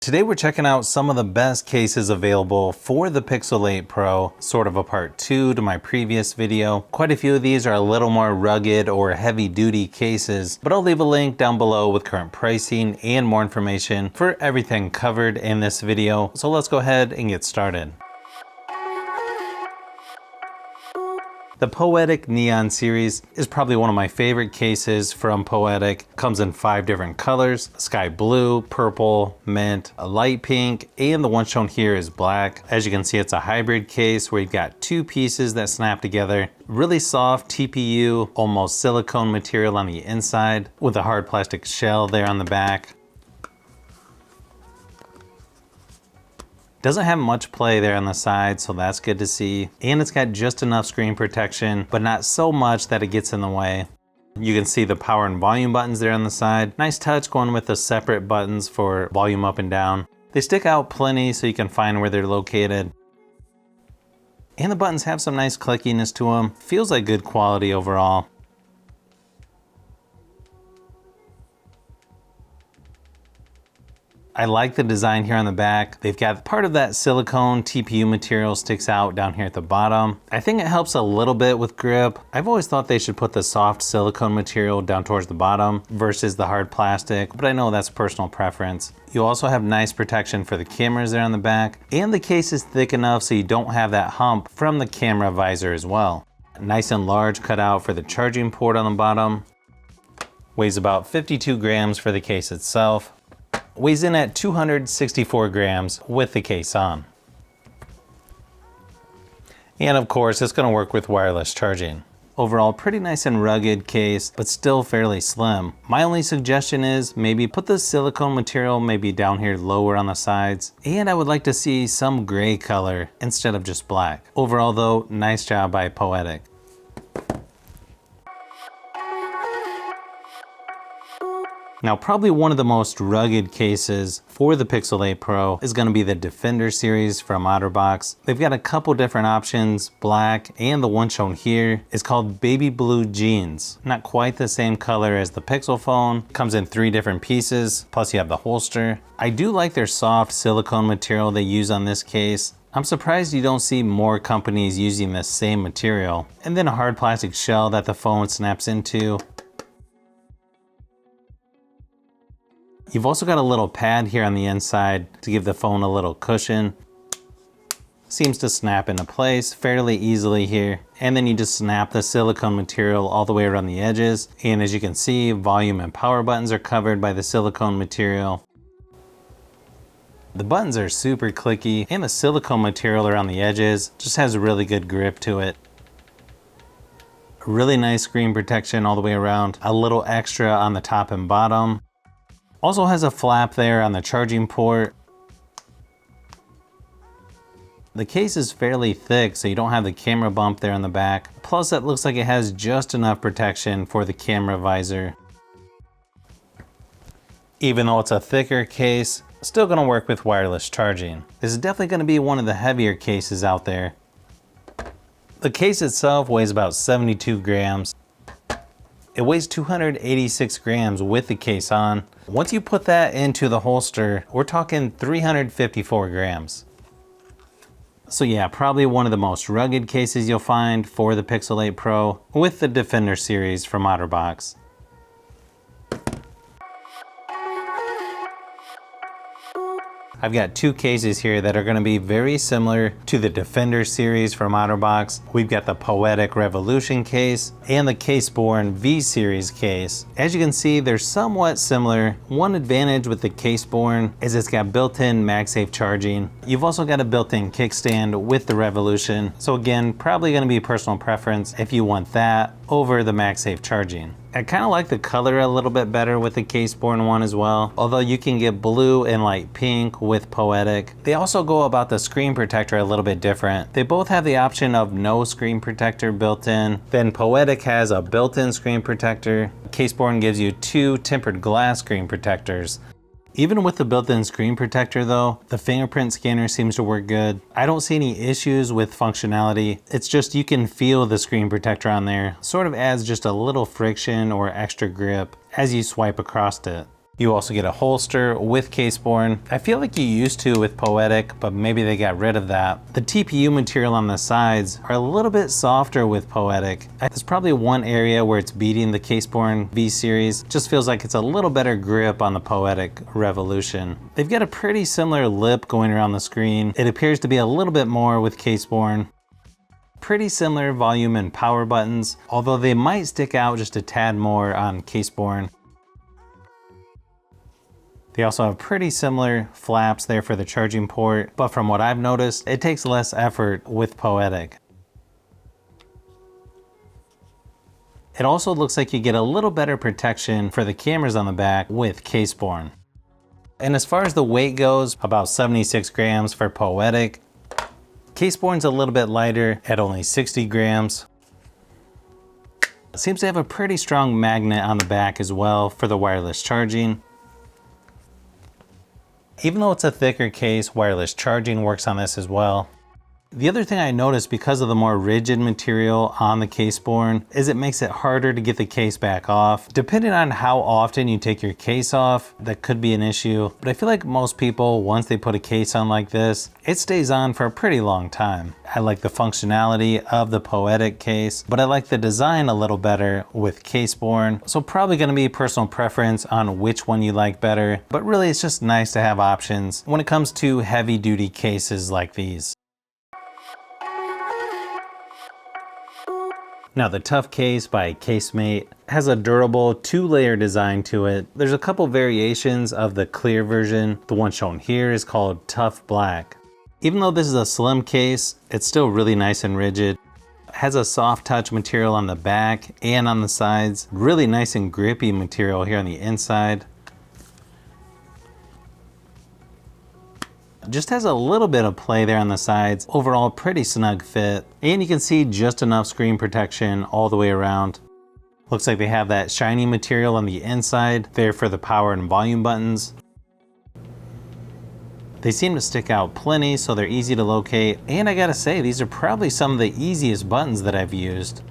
Today we're checking out some of the best cases available for the Pixel 8 Pro, sort of a part 2 to my previous video. Quite a few of these are a little more rugged or heavy duty cases, but I'll leave a link down below with current pricing and more information for everything covered in this video. So let's go ahead and get started. The Poetic Neon series is probably one of my favorite cases from Poetic. Comes in 5 different colors: sky blue, purple, mint, a light pink, and the one shown here is black. As you can see, it's a hybrid case where you've got 2 pieces that snap together. Really soft TPU, almost silicone material on the inside with a hard plastic shell there on the back. Doesn't have much play there on the side, so that's good to see. And it's got just enough screen protection, but not so much that it gets in the way. You can see the power and volume buttons there on the side. Nice touch going with the separate buttons for volume up and down. They stick out plenty so you can find where they're located. And the buttons have some nice clickiness to them. Feels like good quality overall. I like the design here on the back. They've got part of that silicone TPU material sticks out down here at the bottom. I think it helps a little bit with grip. I've always thought they should put the soft silicone material down towards the bottom versus the hard plastic, but I know that's personal preference. You also have nice protection for the cameras there on the back, and the case is thick enough so you don't have that hump from the camera visor as well. Nice and large cutout for the charging port on the bottom. Weighs about 52 grams for the case itself. Weighs in at 264 grams with the case on. And of course, it's going to work with wireless charging. Overall, pretty nice and rugged case, but still fairly slim. My only suggestion is maybe put the silicone material maybe down here lower on the sides. And I would like to see some gray color instead of just black. Overall though, nice job by Poetic. Now, probably one of the most rugged cases for the Pixel 8 Pro is going to be the Defender series from OtterBox. They've got a couple different options, black, and the one shown here is called Baby Blue Jeans. Not quite the same color as the Pixel phone. Comes in 3 different pieces, plus you have the holster. I do like their soft silicone material they use on this case. I'm surprised you don't see more companies using the same material. And then a hard plastic shell that the phone snaps into. You've also got a little pad here on the inside to give the phone a little cushion. Seems to snap into place fairly easily here. And then you just snap the silicone material all the way around the edges. And as you can see, volume and power buttons are covered by the silicone material. The buttons are super clicky, and the silicone material around the edges just has a really good grip to it. Really nice screen protection all the way around. A little extra on the top and bottom. Also has a flap there on the charging port. The case is fairly thick, so you don't have the camera bump there on the back. Plus, it looks like it has just enough protection for the camera visor. Even though it's a thicker case, still gonna work with wireless charging. This is definitely gonna be one of the heavier cases out there. The case itself weighs about 72 grams. It weighs 286 grams with the case on. Once you put that into the holster, we're talking 354 grams. So yeah, probably one of the most rugged cases you'll find for the Pixel 8 Pro with the Defender series from OtterBox. I've got 2 cases here that are going to be very similar to the Defender series from OtterBox. We've got the Poetic Revolution case and the Caseborn V series case. As you can see, they're somewhat similar. One advantage with the Caseborn is it's got built-in MagSafe charging. You've also got a built-in kickstand with the Revolution. So again, probably going to be personal preference if you want that over the MagSafe charging. I kind of like the color a little bit better with the Caseborn one as well, although you can get blue and light pink with Poetic. They also go about the screen protector a little bit different. They both have the option of no screen protector built in. Then Poetic has a built-in screen protector. Caseborn gives you 2 tempered glass screen protectors. Even with the built-in screen protector though, the fingerprint scanner seems to work good. I don't see any issues with functionality. It's just you can feel the screen protector on there. Sort of adds just a little friction or extra grip as you swipe across it. You also get a holster with caseborne. I feel like you used to with Poetic, but maybe they got rid of that. The TPU material on the sides are a little bit softer with Poetic. There's probably one area where it's beating the caseborne V series. Just feels like it's a little better grip on the Poetic Revolution. They've got a pretty similar lip going around the screen. It appears to be a little bit more with caseborne. Pretty similar volume and power buttons, although they might stick out just a tad more on caseborne. They also have pretty similar flaps there for the charging port, but from what I've noticed, it takes less effort with Poetic. It also looks like you get a little better protection for the cameras on the back with caseborne. And as far as the weight goes, about 76 grams for Poetic. Caseborne's a little bit lighter at only 60 grams. It seems to have a pretty strong magnet on the back as well for the wireless charging. Even though it's a thicker case, wireless charging works on this as well. The other thing I noticed because of the more rigid material on the caseborne is it makes it harder to get the case back off. Depending on how often you take your case off, that could be an issue. But I feel like most people, once they put a case on like this, it stays on for a pretty long time. I like the functionality of the Poetic case, but I like the design a little better with caseborne. So probably gonna be personal preference on which one you like better, but really it's just nice to have options when it comes to heavy duty cases like these. Now the Tough Case by Casemate has a durable 2-layer design to it. There's a couple variations of the clear version. The one shown here is called Tough Black. Even though this is a slim case, it's still really nice and rigid. It has a soft touch material on the back and on the sides. Really nice and grippy material here on the inside. Just has a little bit of play there on the sides. Overall, pretty snug fit. And you can see just enough screen protection all the way around. Looks like they have that shiny material on the inside there for the power and volume buttons. They seem to stick out plenty, so they're easy to locate. And I gotta say, these are probably some of the easiest buttons that I've used.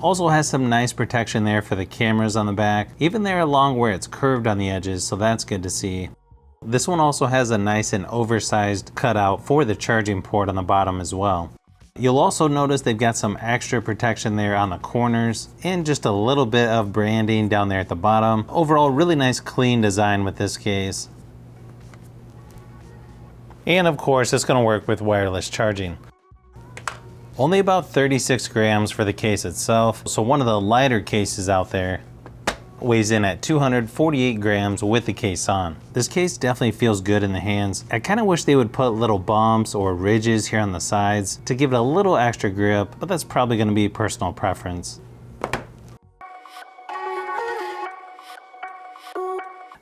Also has some nice protection there for the cameras on the back, even there along where it's curved on the edges, so that's good to see. This one also has a nice and oversized cutout for the charging port on the bottom as well. You'll also notice they've got some extra protection there on the corners and just a little bit of branding down there at the bottom. Overall, really nice clean design with this case. And of course, it's going to work with wireless charging. Only about 36 grams for the case itself, so one of the lighter cases out there. Weighs in at 248 grams with the case on. This case definitely feels good in the hands. I kind of wish they would put little bumps or ridges here on the sides to give it a little extra grip, but that's probably going to be personal preference.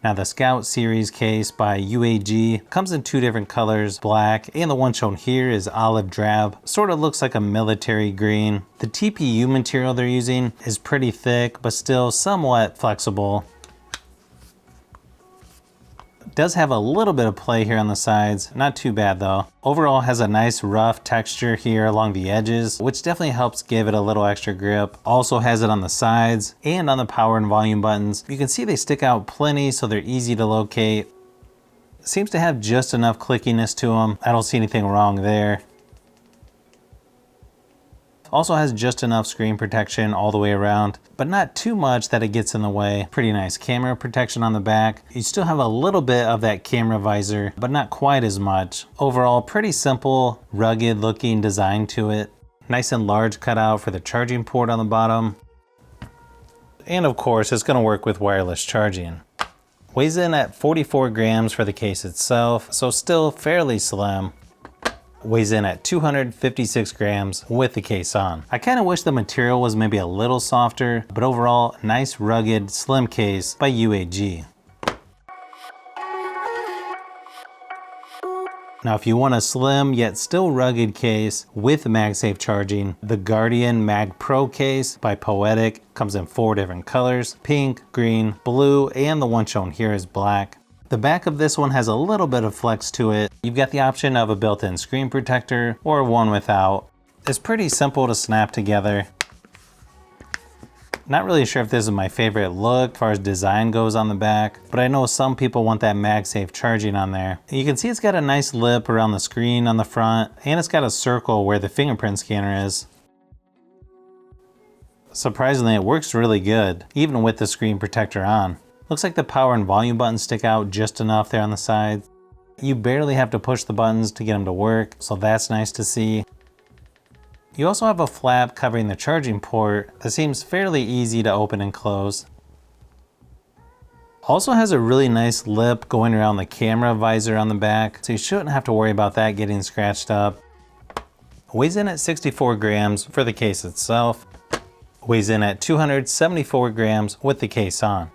Now the Scout series case by UAG comes in 2 different colors, black, and the one shown here is olive drab. Sort of looks like a military green. The TPU material they're using is pretty thick, but still somewhat flexible. Does have a little bit of play here on the sides, not too bad though. Overall has a nice rough texture here along the edges, which definitely helps give it a little extra grip. Also has it on the sides and on the power and volume buttons. You can see they stick out plenty, so they're easy to locate. Seems to have just enough clickiness to them. I don't see anything wrong there. Also has just enough screen protection all the way around, but not too much that it gets in the way. Pretty nice camera protection on the back. You still have a little bit of that camera visor, but not quite as much. Overall, pretty simple, rugged looking design to it. Nice and large cutout for the charging port on the bottom. And of course, it's going to work with wireless charging. Weighs in at 44 grams for the case itself, so still fairly slim. Weighs in at 256 grams with the case on. I kind of wish the material was maybe a little softer, but overall, nice rugged slim case by UAG. Now if you want a slim yet still rugged case with MagSafe charging, the Guardian Mag Pro case by Poetic comes in 4 different colors: pink, green, blue, and the one shown here is black. The back of this one has a little bit of flex to it. You've got the option of a built-in screen protector or one without. It's pretty simple to snap together. Not really sure if this is my favorite look as far as design goes on the back, but I know some people want that MagSafe charging on there. You can see it's got a nice lip around the screen on the front, and it's got a circle where the fingerprint scanner is. Surprisingly, it works really good, even with the screen protector on. Looks like the power and volume buttons stick out just enough there on the side. You barely have to push the buttons to get them to work, so that's nice to see. You also have a flap covering the charging port that seems fairly easy to open and close. Also has a really nice lip going around the camera visor on the back, so you shouldn't have to worry about that getting scratched up. Weighs in at 64 grams for the case itself. Weighs in at 274 grams with the case on.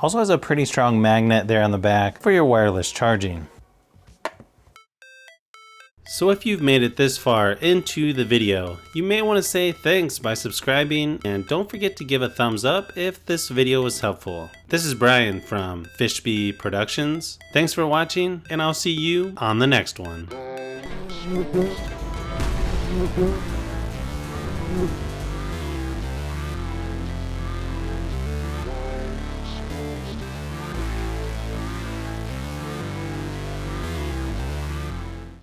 Also has a pretty strong magnet there on the back for your wireless charging. So if you've made it this far into the video, you may want to say thanks by subscribing, and don't forget to give a thumbs up if this video was helpful. This is Brian from Fishbee Productions. Thanks for watching, and I'll see you on the next one.